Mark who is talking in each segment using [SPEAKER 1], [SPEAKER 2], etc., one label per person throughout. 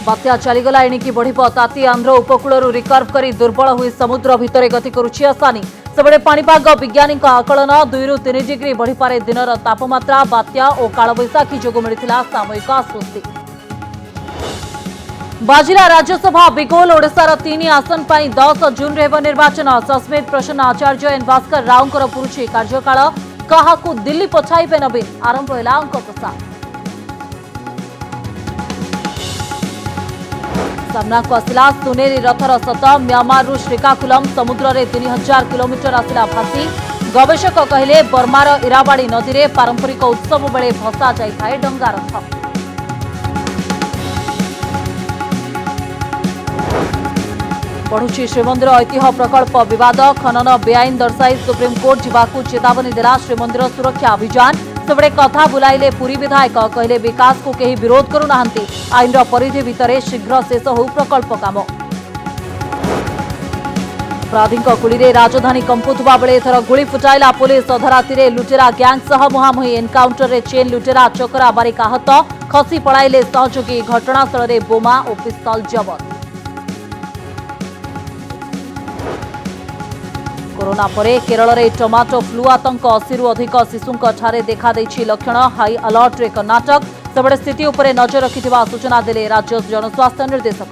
[SPEAKER 1] बात्या चलीगला एणिकी बढ़िबो ताती Andhra उपकूलरू recurve करी दुर्बल हुई समुद्र भितरे गति करुछि असानी सेबडे पाणीपाग वैज्ञानिक आकलन 2 ରୁ 3 डिग्री बढ़िपारे दिनर तापमात्रा बात्या और कालबैशाखी जोगु मिलिथिला सामयिक आश्वस्ति। बाजिला राज्यसभा बिगोल ओडिशार 3 आसन पर 10 जून हेब निर्वाचन सस्मित प्रसन्न आचार्य एन भास्कर राव पुरुछि कार्यकाल काहाकू दिल्ली पछाइबे नवीन आरंभ होला अंक प्रसाद। सामना को आसला सुनेरी रथर सत म्यांमार श्रीकाकुलम समुद्र में 3000 किलोमीटर आसला भासी गवेषक कहले बर्मार इरावाड़ी नदी में पारंपरिक उत्सव बेले भसा जाए डंगा रथ। बढ़ुची श्रीमंदिर ऐतिह्य प्रकल्प विवाद खनन बेआईन दर्शाई सुप्रीमकोर्ट जावाकू चेतावनी देला श्रीमंदिर सुरक्षा अभियान सेबड़े कथा बुलाइले पुरी विधायक कहले विकास को कहीं विरोध करूना आईन परिधि भितर शीघ्र शेष हो प्रकल्प काम। अपराधी गुली राजधानी कंपुवा बेले एथर गुली फुटाइला पुलिस अधराति लुटेरा ग्यांग सह मुहांमुही एनकाउंटर रे चेन लुटेरा चकरा बारिक आहत खसी पड़ाइले सहयोगी घटनास्थल में बोमा और पिस्तल जबत। कोरोना परे केरल में टमाटो फ्लू आतंक 80 ରୁ अधिक शिशुंक ठारे देखा देछि लक्षण हाई अलर्ट रे कर्नाटक सेबड़े स्थिति उपरे नजर रखिथिबा सूचना देले राज्य जनस्वास्थ्य निर्देशक।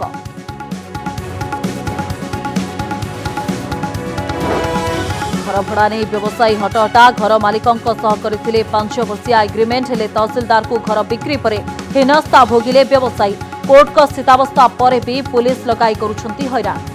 [SPEAKER 1] घर भड़ा नहीं व्यवसायी हटहटा घर मालिकंक सह करथिले 5 वर्षीय एग्रीमेंट हेले तहसीलदार को घर बिक्री परे हिनस्ता भोगिले व्यवसायी कोर्ट का स्थितावस्था परे भी पुलिस लगाई करुछंती हैरान।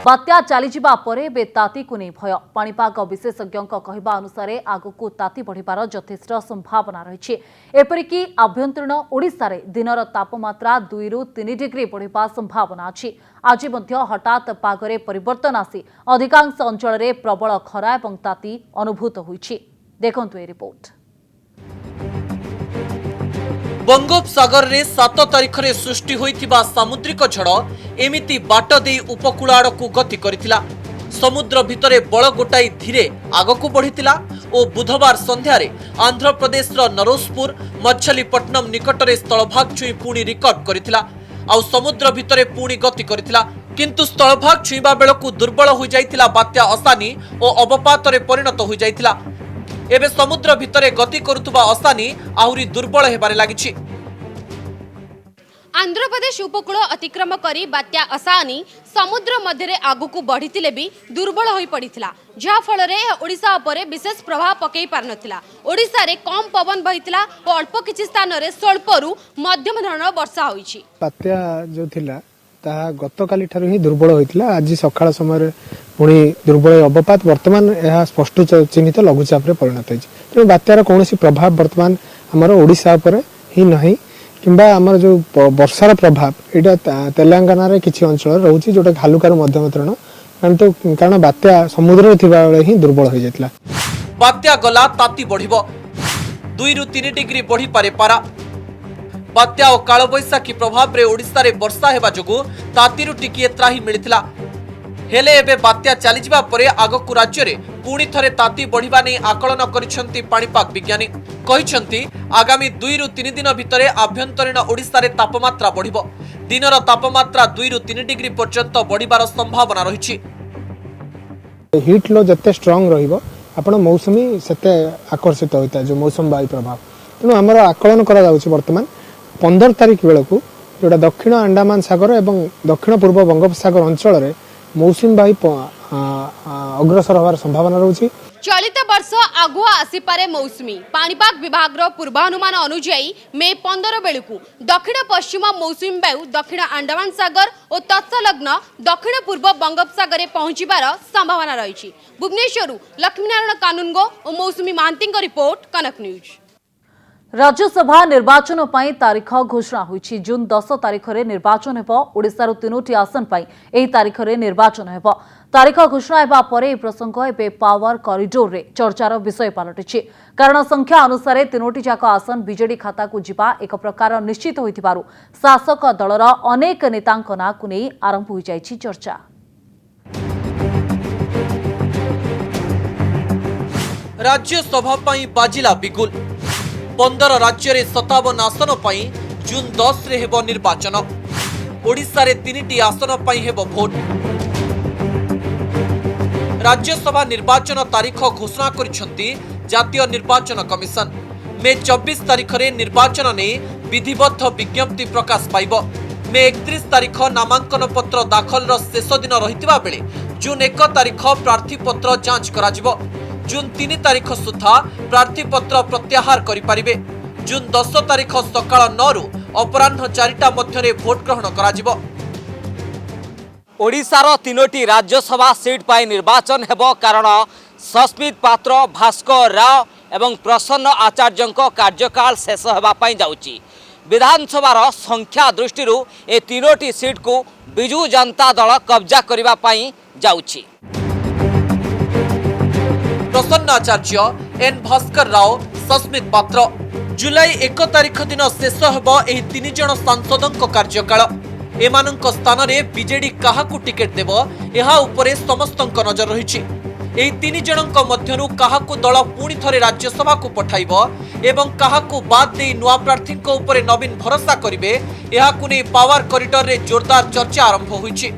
[SPEAKER 1] बात्या चलीजा पर ताती को नहीं भय पाणीपाग विशेषज्ञों कहवा अनुसार आगक ताती बढ़िबार यथेष्ट संभावना रही एपरिकी आभ्यंतरीण ओडिशा रे दिनर तापमात्रा 2 ରୁ 3 डिग्री बढ़िबा संभावना अछि। आज मध्य हठात पागरे परिवर्तन आसी अधिकांश अंचल रे प्रबल खरा और ताती अनुभूत होइछि। देखंतु ए रिपोर्ट।
[SPEAKER 2] बंगोपसागर रे 7 तारिख रे सृष्टि होइतिबा सामुद्रिक झड़ एमिति बाट दे उपकूल आड़कू गति करितिला। समुद्र भितरे बड़ गोटाई धीरे आगकू बढ़ितिला और बुधवार संध्यारे आंध्र प्रदेश नरोसपुर मच्छलीपट्टनम निकटरे स्थलभाग छुई पुणी रिकॉर्ड करितिला आउ समुद्र भितरे पुणी गति करितिला किंतु स्थलभाग छुईबा बेलकू दुर्बल हो जाइतिला बात्या असानी और अवपात रे परिणत हो जाइतिला। एबे समुद्र भितरे गति करुतुबा असानी आहुरी दुर्बल हेबारे लागिछि।
[SPEAKER 3] आंध्र प्रदेश उपकूल अतिक्रम करी बात्या असानी समुद्र मध्य आगकू बढ़ी भी दुर्बल हो पड़ा जहा फल ओडिशा उपरे विशेष प्रभाव पकई पार नथिला। ओडिशा रे कम पवन बहितला और अल्प किछि स्थान रे स्वल्परू मध्यम धरणर वर्षा होईछि।
[SPEAKER 4] बात्या जो थिला ताहा गतकाली ठारू ही दुर्बल होइतिला आज सकाळ समय पुणी दुर्बल अवपात वर्तमान यह स्पष्ट चिन्हित लघुचाप रे परिणत होइछि। तेणु बात्यार कौनसी प्रभाव वर्तमान हमर ओडिशा उपरे ही नहीं किंबा आमर जो वर्षार प्रभाव यहाँ तेलंगाना रे किछि अंचल रोची जोटा हालुकार मध्यम धरण कारण बात्या समुद्र थिबा बेले ही दुर्बल हो जाइतिला।
[SPEAKER 2] बात्या गला ताती बढ़िबो 2 ରୁ 3 डिग्री बढ़ी पारे पारा। बात्या और कालबैशाखी प्रभाव रे ओडिशा रे वर्षा हेबा जोगु तातीरु टिकिए त्राही मिलिथिला हेले एबे बात्या चलीजिबा परे आगकू राज्य रे पुणी थरे ताती बढ़िबा नै आकलन करिसंती पाणीपाग विज्ञानी कहिसंती आगामी 2 ରୁ 3 दिन भितरे आभ्यंतरीण ओडिशा रे तापमात्रा बढ़िबो दिनर तापमात्रा 2 ରୁ 3 डिग्री पर्यंत बढ़िबार संभावना रहिछि।
[SPEAKER 4] हीट लो जते स्ट्रांग रहिबो आपण मौसमी सेते आकर्षित होइता जो मौसम वायु प्रभाव तेणु हमर आकलन करा जाउछि वर्तमान 15 तारिख बेलकू जोटा दक्षिण अंडमान सागर एवं दक्षिण पूर्व बंगोपसागर अंचल रे मौसम वायु अग्रसर होवार संभावना रहुछि।
[SPEAKER 3] चलित वर्ष आगुआ आसीपारे मौसमी पाणीपाग विभाग पूर्वानुमान अनुजाई मे 15 बेलू दक्षिण पश्चिम मौसमी वायु दक्षिण अंडमान सागर और तत्सलग्न दक्षिण पूर्व बंगोपसागर पहुंचबार संभावना रही। भुवनेश्वर लक्ष्मीनारायण कानूनगो और मौसमी महांती रिपोर्ट कनक न्यूज।
[SPEAKER 1] राज्यसभा निर्वाचन पर तारीख घोषणा होईछि। जून 10 तारिख रे निर्वाचन हेबो। ओडिसा रो 3टी आसन पर एही तारीख रे निर्वाचन हेबो। तारीख घोषणा हेबा परे ए प्रसंग एबे पावर कॉरिडोर रे चर्चार विषय पालटिछि कारण संख्या अनुसार 3टी जाक आसन बीजेडी खाता को जिबा एक प्रकार निश्चित होइथिबारु शासक दलर अनेक नेतांक ना को नै आरंभ होई जाइछि चर्चा।
[SPEAKER 2] राज्यसभा बाजिला बिगुल 15 राज्य रे 57 आसन पई जून 10 रे हेबो निर्वाचन। ओडिशा रे 3टी आसन पई हेबो भोट। राज्यसभा निर्वाचन तारीख घोषणा करिसेंती जातीय निर्वाचन कमिशन। मे 24 तारीख रे निर्वाचन ने विधिबद्ध विज्ञप्ति प्रकाश पाइब। मे 31 तारीख नामांकन पत्र दाखल शेष दिन रहितिबा बेले जून 1 तारीख प्रार्थी पत्र जांच कराजिबो। जून 3 तारीख सुधा प्रार्थी पत्र प्रत्याहार करि परिबे। जून 10 तारीख सकाळ 9 रु अपराह्न 4टा मध्यरे भोट ग्रहण कराजिबो।
[SPEAKER 5] ओडिशार 3टी राज्यसभा सीट पर निर्वाचन हेबो कारण सस्मित पात्र, भास्कर राव एवं प्रसन्न आचार्य कार्यकाल शेष होगापाई जाउची। विधानसभार संख्या दृष्टि ए 3टी सीट को बिजू जनता दल कब्जा करबा पाई जाउची।
[SPEAKER 2] प्रसन्न आचार्य, एन भास्कर राव, सस्मित पात्र। जुलाई 1 तारीख दिन शेष हेबो एही 3 जण सांसदों कार्यकाल। एमानंक स्थान रे बीजेडी काहाकू टिकेट देबो एहा उपरे समस्तंक नजर रहिछि। एही 3 जनक मध्यरु काहाकू दल पुणी थरे राज्यसभा को पठाइबो एवं काहाकू बाद देई नुआ प्रार्थीक उपरे नवीन भरोसा करिवे एहाकू नै पावर कॉरिडोर रे जोरदार चर्चा आरंभ होइछि।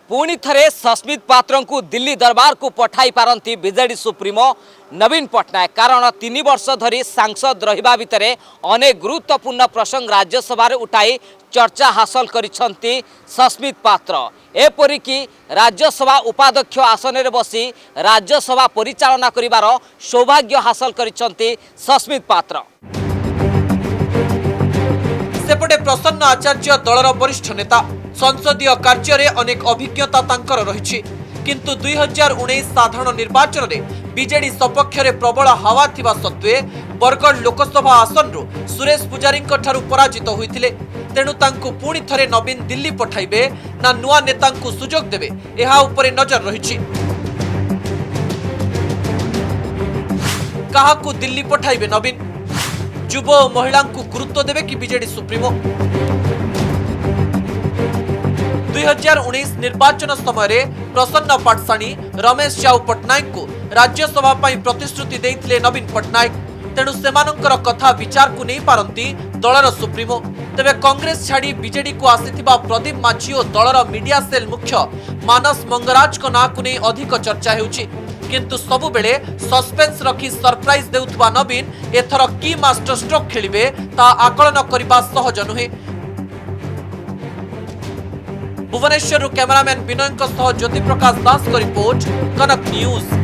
[SPEAKER 5] पुणी थरे सस्मित पात्र को दिल्ली दरबार को पठाई पारंती बीजेडी सुप्रीमो नवीन पट्टनायक कारण 3 वर्ष धरी सांसद रहिबा भितरे अनेक गुरुत्वपूर्ण प्रसंग राज्यसभा उठाई चर्चा हासिल करिसंती सस्मित पात्र। एपरिकी राज्यसभा उपाध्यक्ष आसन रे बसी राज्यसभा परिचालना करिवार सौभाग्य हासिल करिसंती सस्मित पात्र।
[SPEAKER 2] सेपटे प्रसन्न आचार्य दलर वरिष्ठ नेता। संसदीय कार्य रे अनेक अभिज्ञता तांकर रहिछि किंतु 2019 साधारण निर्वाचन रे बीजेडी सपक्ष रे प्रबल हावा थिबा सत्वे बरगढ़ लोकसभा आसन रु सुरेश पुजारी ठारू पराजित होइथिले। तेणु तांकु पुणी थरे नवीन दिल्ली पठाइबे ना नुआ नेतांकु सुजोग देबे एहा उपरे नजर रहिछि। काहाकु दिल्ली पठाइबे नवीन? युव और महिला को गुरुत्व देवे कि बीजेडी सुप्रीमो? 2019 निर्वाचन समय प्रसन्न पाटसाणी, रमेश चाउ पट्टनायक को राज्यसभा प्रतिश्रुति देइथिले नवीन पट्टनायक। तेणु सेमानंकर कथा विचार को नहीं पारंती दलर सुप्रीमो। तेबे कांग्रेस छाड़ी बीजेडी को आसीथिबा प्रदीप माझी और दलर मीडिया सेल मुख्य मानस मंगराज को ना को नहीं अधिक चर्चा हेउची। किंतु सबु बेले सस्पेंस रखी सरप्राइज देउथबा नवीन एथर की मास्टर स्ट्रोक खेलिबे ता आकलन करबा सहज नुहे। भुवनेश्वर कैमरामैन विनय सह ज्योति प्रकाश दास को रिपोर्ट, कनक न्यूज।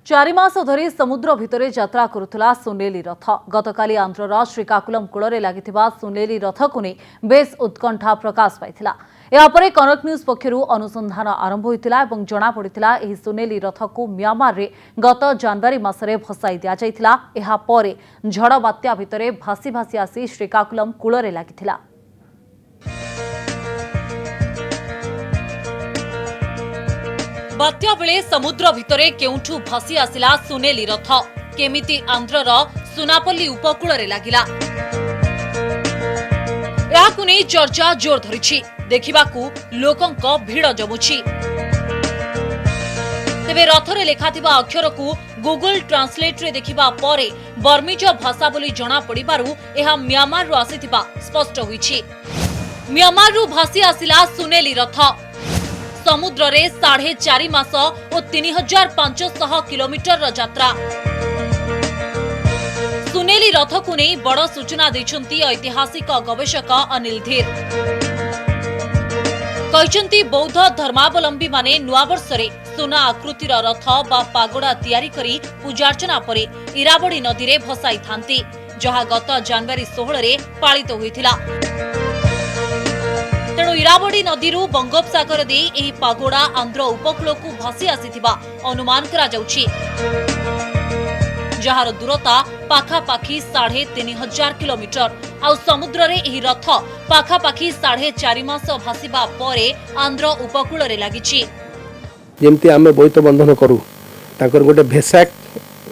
[SPEAKER 1] 4 मास धरी समुद्र भितरे यात्रा करुथला सुनेली रथ। गतकाली आंध्रर श्रीकाकुलम कूଳରେ ଲାଗିଥିବା सुनेली रथ को नहीं बेस उत्कंठा प्रकाश पाइथिला। यापरे कनक न्यूज पक्षरु अनुसंधान आरंभ होइतिला एवं जणा पड़ितिला एही सुनेली रथ को म्यांमार रे गत जनवरी मासरे भसाई दिया जाइतिला। एहा परे झड़ बात्या भितरे भासी भासी आसी श्रीकाकुलम कूଳରେ ଲାଗିଥିଲା। बात्या बेले समुद्र भितरे केउठू भासी आसिला सुनेली रथ केमिति आंध्रर सुनापल्ली उपकूଳରେ लागिला याकु नै चर्चा जोर धरिछि। देखिबाकू लोकंक भीड़ जमुछि। तेबे रथरे लेखाथिबा अक्षर को गूगल ट्रांसलेट रे देखिबा परे बर्मीज भाषा बोली जणा पड़िबारु एहा म्यांमार रु आसीथिबा स्पष्ट होइछि। म्यांमार रु भासी आसिला सुनेली रथ। समुद्र रे 4.5 मास और 3500 किलोमीटर यात्रा। सुनेली रथ को नहीं बड़ सूचना देछंती ऐतिहासिक गवेषक अनिल धीर। कहचंती बौद्ध धर्मावलंबी माने नुआ वर्ष रे सुना आकृतिर रथ बा पागोड़ा तैयारी करी पूजार्चना परे इराबड़ी नदी रे भसाई थांती, जहा गत जनवरी 16 रे पालित होइथिला। तेणु इराबड़ी नदीरू बंगोपसागर दे एही पागोड़ा आंध्र उपकूल को भासी आसीथिबा अनुमान करा जाउछि, जहार दूरता पाखापाखी 3500 किलोमीटर। आ समुद्र रे एही रथ पाखापाखी 4.5 मास भासीबा परे आंध्र उपकूल रे लागिछि।
[SPEAKER 6] जेमती आमे बोईत बंधन करू ताकर गोटे भेसाक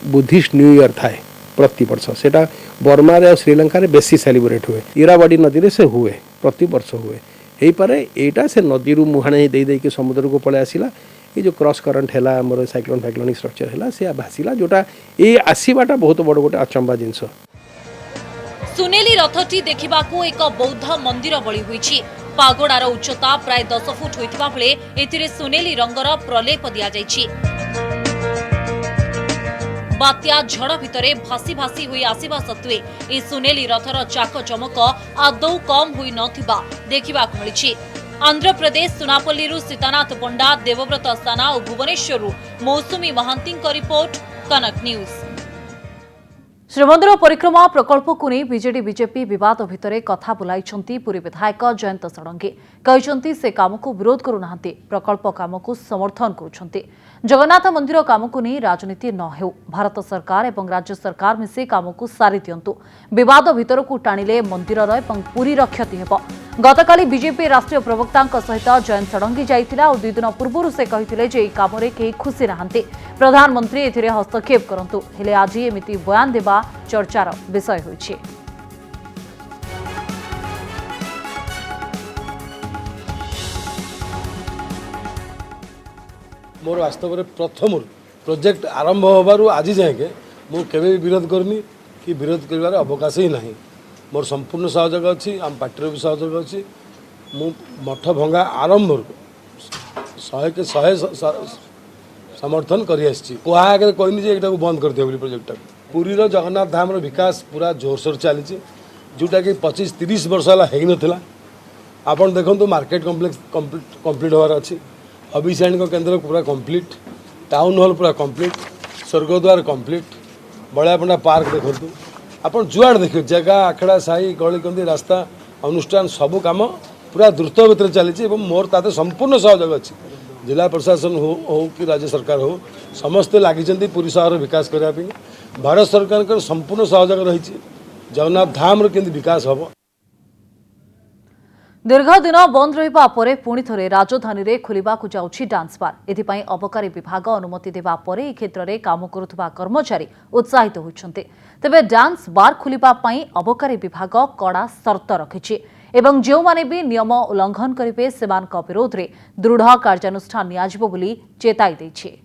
[SPEAKER 6] बुद्धिस्ट न्यू ईयर थाए प्रति वर्ष, सेटा बर्मा रे श्रीलंका रे बेसी सेलिब्रेट हुए। इराबड़ी नदी रे से हुए प्रति वर्ष हुए। एही पारे एटा से नदी रु मुहाणे दे दे के समुद्र को पळे आसिला। ये जो क्रॉस करंट है आमर साइक्लोन फाइक्लोनिक स्ट्रक्चर है से भाषिला जोटा ये आसवाटा बहुत बड़ गोटे अचंबा जिनस।
[SPEAKER 1] सुनेली रथटी देखिबाकू एक बौद्ध मंदिर भली होईछि। पागोडार उच्चता प्राय 10 फुट होइतिबा बेले एथिरे सुनेली रंगर प्रलेप दिया जाइछि। बात्या झड़ भितरे भासी भासी हुई आसिबा सत्वे ए सुनेली रथर चाक चमक आदौ कम हुई नथिबा देखिबाकू मिलिछि। आंध्र प्रदेश सुनापल्लीरू सीतानाथ पंडा, देवव्रत साना और भुवनेश्वररू मौसुमी महांती रिपोर्ट, कनक न्यूज। श्रीमंदिर परिक्रमा प्रकल्प को नहीं बीजेडी बीजेपी विवाद भितर कथा बुलाई पुरी विधायक जयंत षडंगी कहते से काम को विरोध करूना, प्रकल्प काम को समर्थन करुछंती। जगन्नाथ मंदिर काम को नहीं राजनीति न हो, भारत सरकार एवं राज्य सरकार मिसे काम को सारी दिंतु। विवाद भितर को टाणिले मंदिर एवं पुरी क्षति हेब। गतकाली बीजेपी राष्ट्रीय प्रवक्ता सहित जयंत षडंगी जाइथिला और 2 दिन पूर्व से कहिथिले जे काम रे केही खुशी नाहंती, प्रधानमंत्री एथिरे हस्तक्षेप करंतु। हेले आज एमिति बयान देबा चर्चार विषय होइछि।
[SPEAKER 7] मोर वास्तव में प्रथम प्रोजेक्ट आरंभ होबारु आज जाएके मु केबे विरोध करनी कि विरोध करिवार अवकाश ही नहीं। मोर संपूर्ण सहयोग अच्छी, आम पार्टी भी सहयोग अच्छी। मु मठ भंगा आरंभ 100 के 100 समर्थन करी आछि। कोहा आगे कहनी जे एटा को बंद कर दियो प्रोजेक्ट। पुरी रो जगन्नाथ धाम रो विकास पूरा जोरसोर चली, जोटा कि 25-30 वर्ष है हो नाला। आपन देखो मार्केट कॉम्प्लेक्स कंप्लीट होवार अच्छी, अभिषेक केन्द्र पूरा कंप्लीट, टाउन हॉल पूरा कंप्लीट, स्वर्गद्वार कंप्लीट, बड़ियापंडा पार्क देखो। आप जुआड़ देखिए जगह आखड़ा साई गलिकंदी रास्ता अनुष्ठान सबू काम पूरा द्रुत भितर चली। मोर ताते संपूर्ण सहयोग अच्छी। जिला प्रशासन हो कि राज्य सरकार हो समस्ते लगी पुरी सहर विकास करने। भारत सरकार का संपूर्ण सहयोग रही। जगन्नाथ धाम के विकास हम।
[SPEAKER 1] दीर्घ दिन बंद रहिबा परे पुणी थरे राजधानी रे खोलिबाकू जाउछि डांस बार। एथिपाई अबकारी विभाग अनुमति देबा परे ए क्षेत्र रे काम करुथबा कर्मचारी उत्साहित होइछन्ते। तेबे डांस बार खोलिबा पई अबकारी विभाग कड़ा शर्त रखिछि एवं जो माने भी नियम उल्लंघन करिवे सेमानक विरोध रे दृढ़ कार्यानुष्ठान नियाजिबो बोली चेताई दैछि।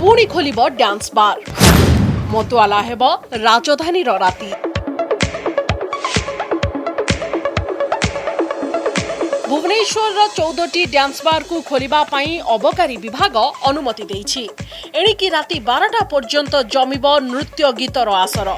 [SPEAKER 8] पुणी खोलिब डांस बार, मतवाला हेब राजधानी राति। भुवनेश्वर 14टी डांस बार को खोलिबा पई अबकारी विभाग अनुमति देइछि। एणिकी राति 12टा पर्यंत जमिब नृत्य गीतर आसर।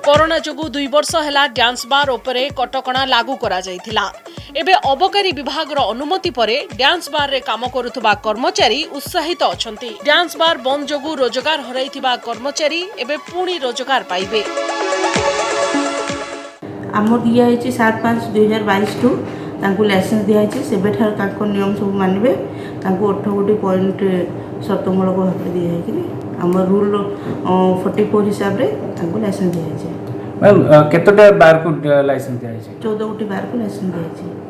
[SPEAKER 8] कोरोना जोगु 2 वर्ष हेला डांस बार उपरे कटकणा लागू करा जाइथिला। एबे अबकारी विभाग अनुमति परे डांस बार रे काम करुथबा कर्मचारी उत्साहित अछंती। डांस बार बंद जोगु रोजगार हराइथिबा कर्मचारी एबे पुणी रोजगार पाइबे।
[SPEAKER 9] आमर दिया है 7/5/2022 टू तांकु लाइसेंस दिया है। सेबेठार तांको नियम सब मानबे। तांको 18 गोटी पॉइंट शर्तमूलक भाव दिया है कि आमर रूल 44 हिसाब रे तांको लाइसेंस दिया है।
[SPEAKER 10] मैम केतोटा बार को लाइसेंस दिया है?
[SPEAKER 9] 14 गोटी बार को लाइसेंस दिया है।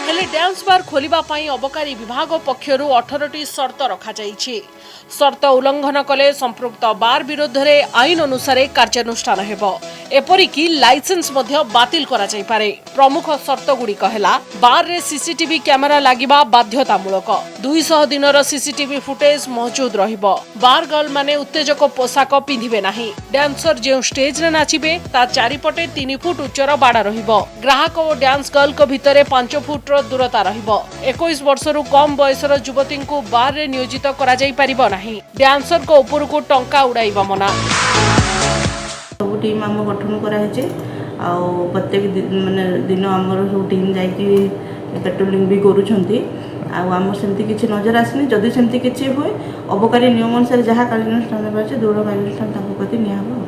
[SPEAKER 8] हेले डांस बार खोलिबा पई अबकारी विभाग पक्षरु 18टी शर्त रखा जाइछि। शर्त उल्लंघन कले संपृक्त बार विरोध रे आईन अनुसार कार्यानुष्ठान हेबो। एपरिकी लाइसेंस मध्य बातिल करा जाई पारे। प्रमुख शर्त गुड़िक हेला बार रे सीसीटीवी कैमेरा लागिबा बाध्यतामूलक। 200 दिनर सीसीटीवी फुटेज मौजूद रहिबो। बार गर्ल माने उत्तेजक पोशाक पिंधिबे नाही। डांसर जे स्टेज रे नाचिबे ता चारिपटे 3 फुट उच्चर बाड़ा रहिबो। ग्राहक और डांस गर्ल को भितरे 5 फुट दूरता रहिबो। 21 वर्षरु कम बयसर युवती को बार रे नियोजित करा जाई परिबो नाही। डांसर को ऊपर को टंका उड़ाइबा मना।
[SPEAKER 9] सब टीम आम गठन कराई आ प्रत्येक दिन आमर सब टीम जाकि पेट्रोलिंग भी करुँच। आम सेमती किसी नजर आसनी। जदि सेमती किसी हुए अबकारी नियम अनुसार जहाँ कार्यानुष्ठान दृढ़ कार्यानुष्ठान प्रति नियाब।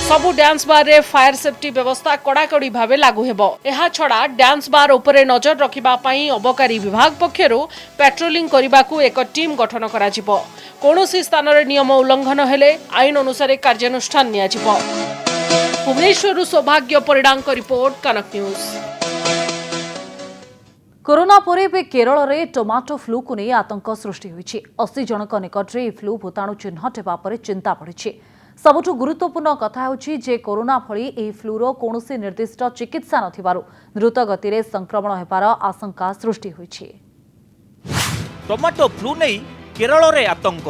[SPEAKER 8] सबु डांस बार रे फायर सेफ्टी व्यवस्था कड़ाकड़ी भावे लागू हेबो। एहा छड़ा डांस बार उपरे नजर रखिबा पई अबकारी विभाग पक्षरु पेट्रोलिंग करिबाकू एक टीम गठन करा जिवो। कोनोसी स्थान रे नियम उल्लंघन हेले आईन अनुसार कार्यानुष्ठान निया जिवो। भुवनेश्वरु सौभाग्य परिडांक रिपोर्ट, कनक न्यूज।
[SPEAKER 1] कोरोना परे एबे केरल रे टोमाटो फ्लू को नहीं आतंक सृष्टि होइछि 80 जनक निकट रे फ्लू भूताणु चिन्हट हेबा परे चिंता बढ़िछि। सबुठु गुरुत्वपूर्ण कथा होछि जे कोरोना भली एही फ्लूरो कौनसी निर्दिष्ट चिकित्सा नथिबारु द्रुत गति रे संक्रमण हेबार आशंका सृष्टि होइछि।
[SPEAKER 11] टोमाटो फ्लू नहीं केरल रे आतंक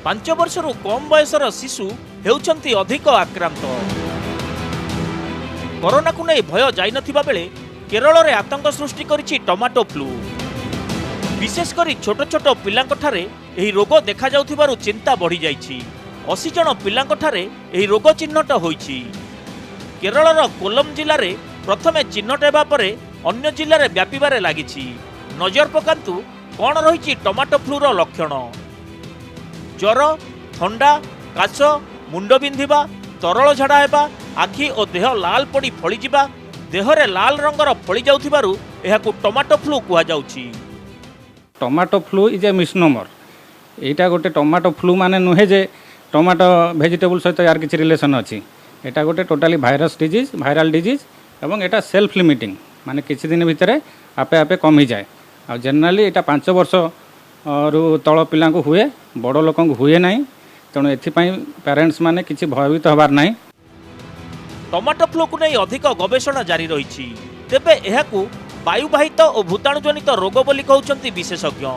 [SPEAKER 11] 5 वर्षरू कम बयसर शिशु हेउछंती अधिक आक्रांत। कोरोना को नहीं भय जाई नथिबा बेले केरल रे आतंक सृष्टि करिछि टोमाटो फ्लू। विशेषकर छोट छोट पिलांठारे एही रोग देखा जाउथिबारु चिंता बढ़ी जाइछि। 80 जन पिलांठारे एही रोग चिन्हट होइछि। केरलर कोल्लम जिल्ला रे प्रथमे चिन्हट हेबा परे अन्य जिल्ला रे व्यापीबारे लागिछि। नजर पकांतु कोन रहिछि टोमाटो फ्लूर लक्षण। ज्वर, थंडा, काश, मुंड बिंधिबा, तरल झाड़ा हेबा, आखि और देह लाल पड़ी फली जिबा, देहरे लाल रंगर फली जाउथिबारु एहाकु टोमाटो फ्लू कुहा जाउछि।
[SPEAKER 10] Tomato flu is a misnomer. एटा गोटे टोमाटो फ्लू माने नुहे जे टोमाटो वेजिटेबल सहित यार किछि रिलेशन अछि। एटा गोटे totally virus disease, viral disease एवं एटा सेल्फ लिमिटिंग माने किछि दिन भितरे आपे आपे कम ही जाए। आ जनरली एटा 5 वर्ष रु तळ पिला को हुए, बड़ लोक को हुए नाही। तेणु एथिपाई पेरेंट्स माने किछि भयभीत हबार नाही।
[SPEAKER 11] टोमाटो फ्लू को नहीं अधिक गवेषणा जारी रही। तेबे एहाकु वायुवाहित और भूताणु जनित रोग बोली कहउछंती विशेषज्ञ।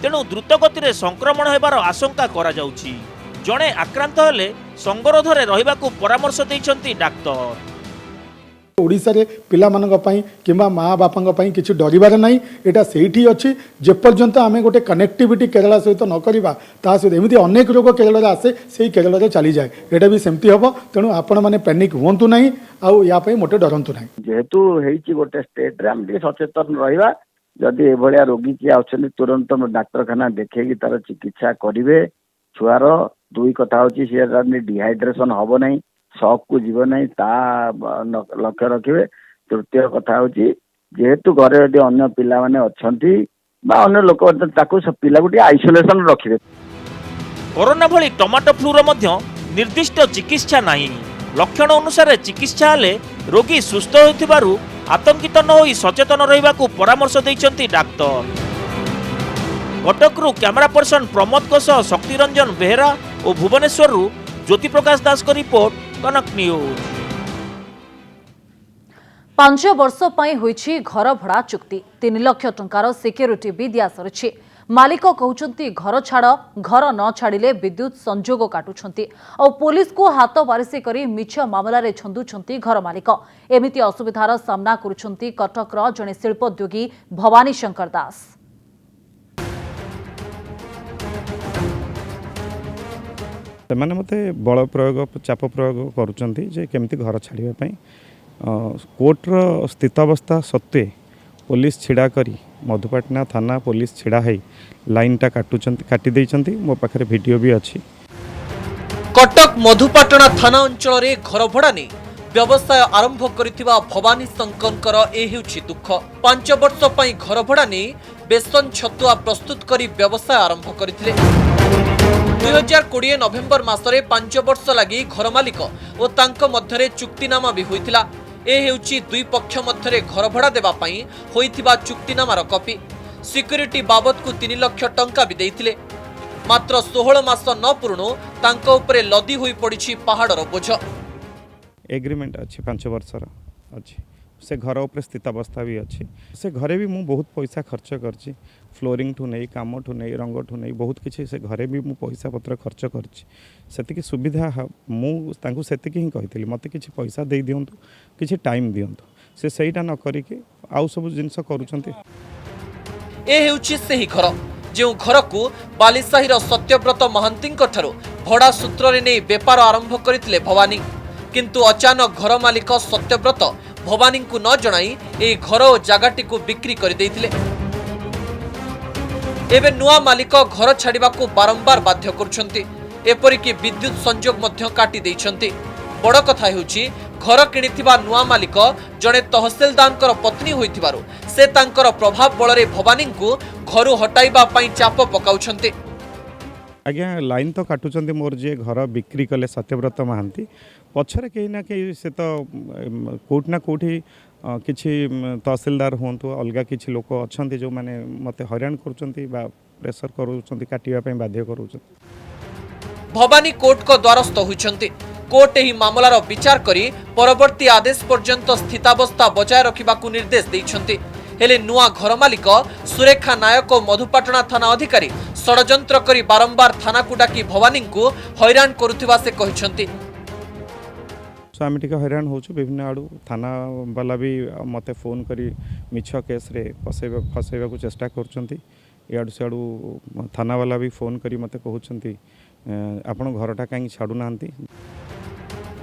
[SPEAKER 11] तेणु द्रुत गति रे संक्रमण हेबार आशंका करा जाउछि। जणे आक्रांत हेले संगरोधरे रहिबाकू परामर्श दैछंती डाक्टर।
[SPEAKER 12] ओडिशा रे पिला मानक पई किंबा माँ बापांक पई किछि डरिबार नाही। एटा सेठी अछि जे पर्यंत आमे गोटे कनेक्टिविटी केरला सहित न करिबा ता सहित एमिति अनेक रोग केरला रे आसे सेही केरला रे चली जाए। एटा भी सेमती हबो। तेणु आपण माने पैनिक होंतु नाही आउ या पई मोटे डरंतु नाही।
[SPEAKER 13] जेहेतु हेछि गोटे स्टेट रे हम सचेतन रहिबा। जदि एभलिया रोगी कि आउछन तुरंत डाक्तरखाना देखेकी तार चिकित्सा करिवे। छुआर दुई कथा होछि से डिहाइड्रेशन हबो नाही, शॉक को जीव नहीं ता लक्ष्य रखिए। तृतीय कथा होछि जेहेतु घरे यदि अन्य पिला माने अछंती बा अन्य लोक ताकू पिला गुटी आइसोलेशन रखिए।
[SPEAKER 11] कोरोना भली टोमाटो फ्लूर मध्य निर्दिष्ट चिकित्सा नाही। लक्षण अनुसार चिकित्सा हेले रोगी सुस्थ होइथिबारु आतंकित न होई सचेतन रहिबाकू परामर्श दैछंती डाक्टर। कटकरू कैमरा पर्सन प्रमोद को सह शक्ति रंजन बेहेरा और भुवनेश्वर ज्योति प्रकाश दास को रिपोर्ट, कनक न्यूज।
[SPEAKER 1] 5 वर्ष पई होइछि घर भड़ा चुक्ति 3 लाख टंकार सिक्योरिटी भी दिया सरछि। मालिक कहउछंती घर छाड़, घर न छाड़िले विद्युत संजोग काटुछंती और पुलिस को हाथ बारिशी करी मिछ मामला रे छंदुछंती घर मालिक। एमिति असुविधार सामना करुछंती कटकर जने शिल्पोद्योगी भवानी शंकर दास।
[SPEAKER 14] ସେମାନେ ମୋତେ ବଳ ପ୍ରୟୋଗ ଚାପ ପ୍ରୟୋଗ କରୁଛନ୍ତି ଯେ କେମିତି ଘର ଛାଡ଼ିବା ପାଇଁ। କୋର୍ଟର ସ୍ଥିତାବସ୍ଥା ସତ୍ତ୍ୱେ ପୋଲିସ ଛିଡ଼ା କରି ମଧୁପାଟଣା ଥାନା ପୋଲିସ ଛିଡ଼ା ହେଇ ଲାଇନଟା କାଟି ଦେଇଛନ୍ତି। ମୋ ପାଖରେ ଭିଡ଼ିଓ ବି ଅଛି।
[SPEAKER 2] କଟକ ମଧୁପାଟଣା ଥାନା ଅଞ୍ଚଳରେ ଘର ଭଡ଼ା ନେଇ ବ୍ୟବସାୟ ଆରମ୍ଭ କରିଥିବା ଭବାନୀ ଶଙ୍କରଙ୍କର ଏ ହେଉଛି ଦୁଃଖ। 5 ବର୍ଷ ପାଇଁ ଘର ଭଡ଼ା ନେଇ ବେସନ ଛତୁଆ ପ୍ରସ୍ତୁତ କରି ବ୍ୟବସାୟ ଆରମ୍ଭ କରିଥିଲେ। 2020 ନଭେମ୍ବର ମାସରେ 5 ବର୍ଷ ଲାଗି ଘର ମାଲିକ ଓ ତାଙ୍କ ମଧ୍ୟରେ ଚୁକ୍ତିନାମା ବି ହୋଇଥିଲା। ଏ ହେଉଛି ଦୁଇ ପକ୍ଷ ମଧ୍ୟରେ ଘର ଭଡ଼ା ଦେବା ପାଇଁ ହୋଇଥିବା ଚୁକ୍ତିନାମାର କପି। ସିକ୍ୟୁରିଟି ବାବଦକୁ 3 ଲକ୍ଷ ଟଙ୍କା ବି ଦେଇଥିଲେ। ମାତ୍ର 16 ମାସ ନ ପୂର୍ଣ୍ଣୁ ତାଙ୍କ ଉପରେ ଲଦି ହୋଇ ପଡ଼ିଛି ପାହାଡ଼ର ବୋଝ।
[SPEAKER 14] एग्रीमेंट अच्छी 5 वर्षर अच्छी से घर उपर स्थितावस्था भी अच्छी। से घरे भी मुझे बहुत पैसा खर्च करची। फ्लोरिंग ठू नहीं, काम ठू नहीं, रंग ठू नहीं बहुत किसी से घरे भी मुझे पैसा पत्र खर्च करती सुविधा मुझे ही कही मत कि पैसा दे दिंतु, किसी टाइम दिंतु। से सहीटा न करिके आउ सब जिनस करूछंती।
[SPEAKER 2] ए हेउछि सेही घर जो घर को बालिसाहीर सत्यव्रत महांतींक ठारो भड़ा सूत्र रे नै बेपार आरंभ करथिले भवानी। किंतु अचानक घर मालिक सत्यव्रत भवानी को न जणाई ए घर और जगाटी को बिक्री कर देथिले। एबे नुआ मालिक घर छाड़िबा को बारंबार बाध्य करुछंती। एपरिकी विद्युत संजोग मध्य काटी दैछंती। बड़ कथा हेउछि घर किनिथिबा नुआ मालिक जणे तहसीलदारकर पत्नी होइथिबारु से तांकर प्रभाव बल रे भवानी को घरु हटाइबा पई चाप पकाउछंती।
[SPEAKER 14] आज्ञा लाइन तो काटुंट मोर जे घर बिक्री कले सत्यव्रत महांती पछरे कहीं ना कहीं से तो कोट ना कोठी किसी तहसीलदार हूँ अलग किसी लोक अच्छा जो मैंने मत हैरान कर प्रेसर कर काटापी बाध्य कर
[SPEAKER 2] भवानी कोर्ट को द्वारस्थ होइछन्ति। कोर्ट एही मामलार विचार करी परवर्ती आदेश पर्यंत स्थितावस्था बजाय रखिबाकू निर्देश दैछन्ति। हेले नुआ घर मालिक सुरेखा नायक और मधुपाटना थाना अधिकारी षडयंत्र करी बारंबार थानाकू डाकी भवानी को हैरान करुथिबा से कहिछन्ति।
[SPEAKER 14] आम टे हैरान हो विभिन्न आड़ू थाना वाला भी मत फोन करी मिछ केस रे फसैबा को चेष्टा कर सियाड़ू थाना वाला भी फोन करी मत कहते आपण घरटा कहीं छाड़ू ना।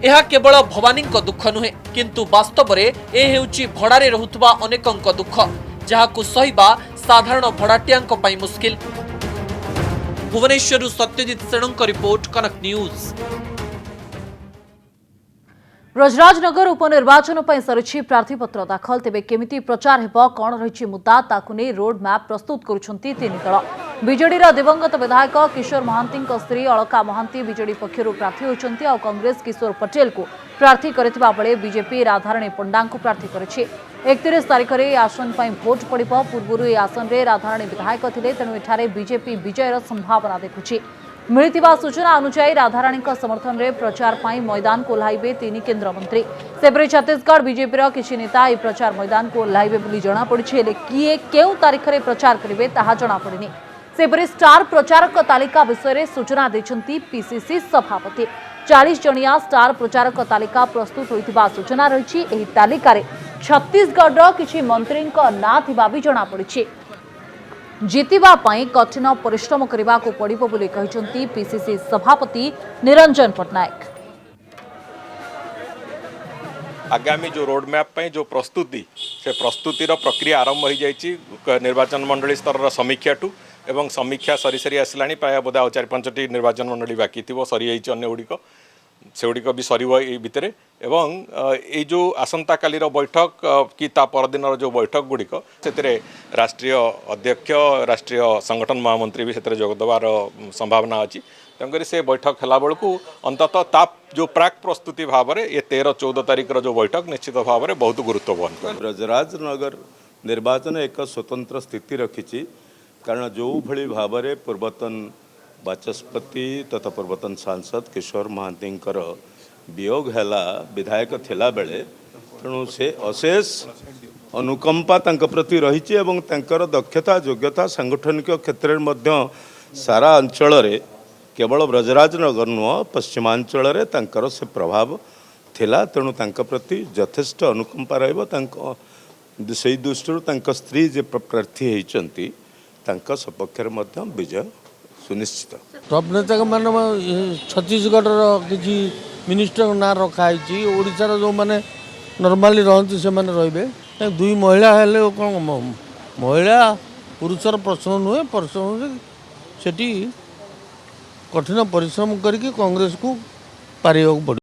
[SPEAKER 2] यह केवल भवानी दुख नुहे किंतु वास्तव में ए हेउची भड़ारे रहुतबा अनेकंक दुख जहाकू सहिबा साधारण भड़ाटियां पई मुश्किल। भुवनेश्वर सत्यजित सेणों रिपोर्ट कनक न्यूज।
[SPEAKER 1] ब्रजराजनगर उपनिर्वाचन पर सरी प्रार्थीपत्र दाखल तेबे केमिति प्रचार हेब कौन रही मुद्दा ताकू नहीं रोड मैप प्रस्तुत करुछंती तीन दल। बीजेडीर दिवंगत विधायक किशोर महांती स्त्री अलका महांती बीजेडी पक्षर प्रार्थी होती और कांग्रेस किशोर पटेल को प्रार्थी करथिबा बेले बीजेपी राधाराणी पंडा को प्रार्थी करिछि। 31 तारिख में आसन पर भोट पड़िब। पूर्व यह आसन में राधाराणी विधायक थे तेणु एठारे बीजेपी विजयर संभावना देखुछि। मिलिथिबा सूचना अनुसार राधाराणी समर्थन में प्रचार पाई मैदान को ओह्लाइबे 3 केन्द्रमंत्री। सेपरि छत्तीसगढ़ बीजेपी किसी नेता यह प्रचार मैदान को ओह्लाइबे बोली जଣାपड़ी हेले किए केउ तारीख में प्रचार करेंगे ताहा जଣାपड़िनी। सेपरि स्टार प्रचारक तालिका विषय सूचना देछंती पीसीसी सभापति। 40 जणिया स्टार प्रचारक तालिका प्रस्तुत होइथिबा सूचना रही। एही तालिकारे छत्तीसगढ़ किछि मंत्री ना थिबा भी जଣାपड़ी। जितिबा पाई कठिन परिश्रम करने को पड़िबो बोली कहिसंती पीसीसी सभापति निरंजन पटनायक।
[SPEAKER 15] आगामी जो रोड मैप पे जो प्रस्तुति से प्रस्तुतिर प्रक्रिया आरंभ हो जाइए निर्वाचन मंडली स्तर समीक्षा टू एवं समीक्षा सरी सरी आसला प्राय बोधा 4-5टी निर्वाचन मंडली बाकी थी सरी जाइए अन्य गुड़िक से गुड़िक भी सर भितर एवं ये जो आसंता कालीर बैठक कि ता परदिन जो बैठक गुड़िक से राष्ट्रीय अध्यक्ष राष्ट्रीय संगठन महामंत्री भी से जोगदेवार संभावना अच्छी तेणुक से बैठक है बेलू अंततः ता जो प्राक प्रस्तुति भाव में ये 13-14 तारिख जो बैठक निश्चित भाव में बहुत गुरुत्व बहन कर।
[SPEAKER 16] ब्रजराजनगर निर्वाचन एक स्वतंत्र स्थिति रखी कारण जो भली भाव में पूर्वतन बाचस्पति तथा पूर्वतन सांसद किशोर महांती वियोग है विधायक थिला बेले तेणु से अशेष अनुकंपा प्रति रही एवं दक्षता योग्यता सांगठनिक क्षेत्र में सारा अंचल केवल ब्रजराजनगर नुह पश्चिमांचल से प्रभाव थिला तेणु प्रति यथेष्ट अनुकंपा रही दृष्टि स्त्री जे प्रार्थी होती सपक्ष विजय सुनिश्चित।
[SPEAKER 17] टॉप नेता मैंने छत्तीसगढ़ किसी मिनिस्टर ना रखाई ओडार जो मैंने नॉर्मली रहती से मैंने रे दुई महिला हेले कौन महिला पुरुषर प्रश्न नुहे प्रश्न से कठिन परिश्रम करके कांग्रेस को पारिବାକୁ पड़े।